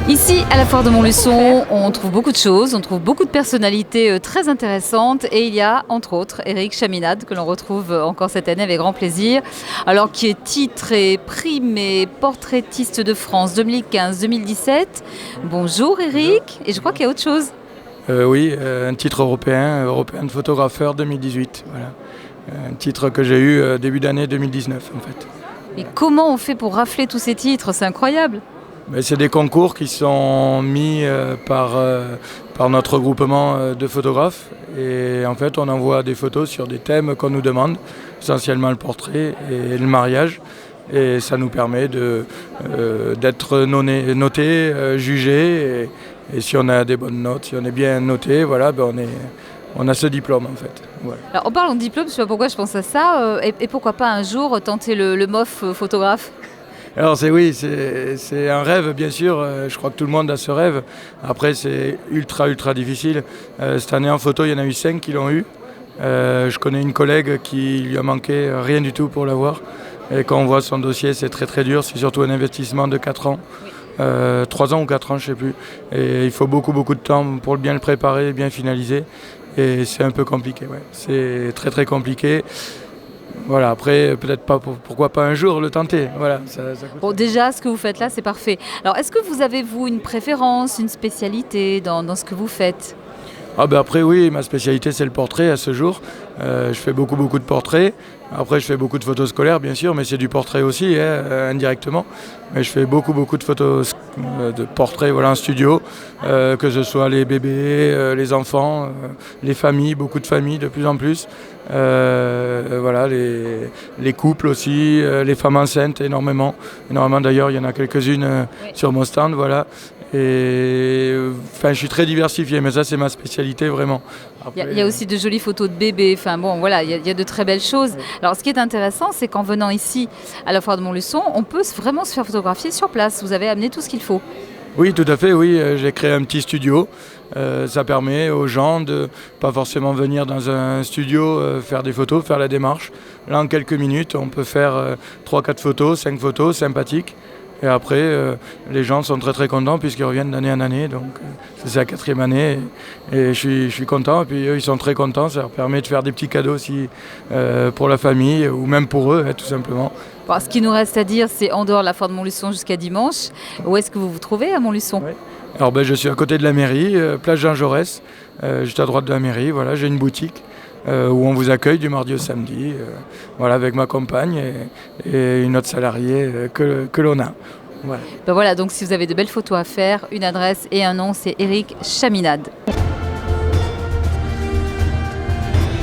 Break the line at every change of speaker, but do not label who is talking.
Ici, à la Foire de Montluçon, on trouve beaucoup de choses, on trouve beaucoup de personnalités très intéressantes et il y a, entre autres, Éric Chaminade, que l'on retrouve encore cette année avec grand plaisir, alors qui est titré, primé, portraitiste de France 2015-2017. Bonjour Éric, et je crois qu'il y a autre chose.
Oui, un titre européen de photographeur 2018, voilà. Un titre que j'ai eu début d'année 2019 en fait.
Et comment on fait pour rafler tous ces titres? C'est incroyable.
Mais c'est des concours qui sont mis par notre groupement de photographes et en fait on envoie des photos sur des thèmes qu'on nous demande, essentiellement le portrait et le mariage. Et ça nous permet d'être notés, jugés et si on a des bonnes notes, si on est bien noté, voilà, on a ce diplôme en fait. Voilà.
Alors en parlant de diplôme, je ne sais pas pourquoi je pense à ça, et pourquoi pas un jour tenter le MOF photographe?
Alors c'est un rêve bien sûr, je crois que tout le monde a ce rêve. Après c'est ultra difficile. Cette année en photo il y en a eu 5 qui l'ont eu. Je connais une collègue qui lui a manqué rien du tout pour l'avoir. Et quand on voit son dossier c'est très dur, c'est surtout un investissement de 4 ans. 3 ans ou 4 ans je ne sais plus. Et il faut beaucoup de temps pour bien le préparer, bien finaliser. Et c'est un peu compliqué, ouais. C'est très compliqué. Voilà, après, peut-être pas, pourquoi pas un jour le tenter. Voilà, ça
bon, déjà, ce que vous faites là, c'est parfait. Alors, est-ce que vous avez, vous, une préférence, une spécialité dans ce que vous faites?
Après, oui, ma spécialité, c'est le portrait à ce jour. Je fais beaucoup de portraits. Après, je fais beaucoup de photos scolaires, bien sûr, mais c'est du portrait aussi, indirectement. Mais je fais beaucoup de photos de portraits en studio, que ce soit les bébés, les enfants, les familles, beaucoup de familles de plus en plus. Les couples aussi, les femmes enceintes énormément. Énormément d'ailleurs, il y en a quelques-unes sur mon stand, voilà. Et je suis très diversifié, mais ça c'est ma spécialité vraiment.
Après, il y a aussi de jolies photos de bébés, il y a de très belles choses. Oui. Alors ce qui est intéressant, c'est qu'en venant ici à la Foire de Montluçon, on peut vraiment se faire photographier sur place. Vous avez amené tout ce qu'il faut.
Oui, tout à fait, oui. J'ai créé un petit studio. Ça permet aux gens de pas forcément venir dans un studio faire des photos, faire la démarche. Là, en quelques minutes, on peut faire 3-4 photos, 5 photos sympathiques. Et après, les gens sont très contents puisqu'ils reviennent d'année en année. Donc, c'est la 4e année et je suis content. Et puis, eux, ils sont très contents. Ça leur permet de faire des petits cadeaux aussi pour la famille ou même pour eux, tout simplement.
Bon, ce qui nous reste à dire, c'est en dehors de la Foire de Montluçon jusqu'à dimanche. Où est-ce que vous vous trouvez à Montluçon?
Oui. Alors, je suis à côté de la mairie, place Jean Jaurès, juste à droite de la mairie. Voilà, j'ai une boutique. Où on vous accueille du mardi au samedi, avec ma compagne et une autre salariée que l'on a.
Voilà. Donc si vous avez de belles photos à faire, une adresse et un nom, c'est Éric Chaminade.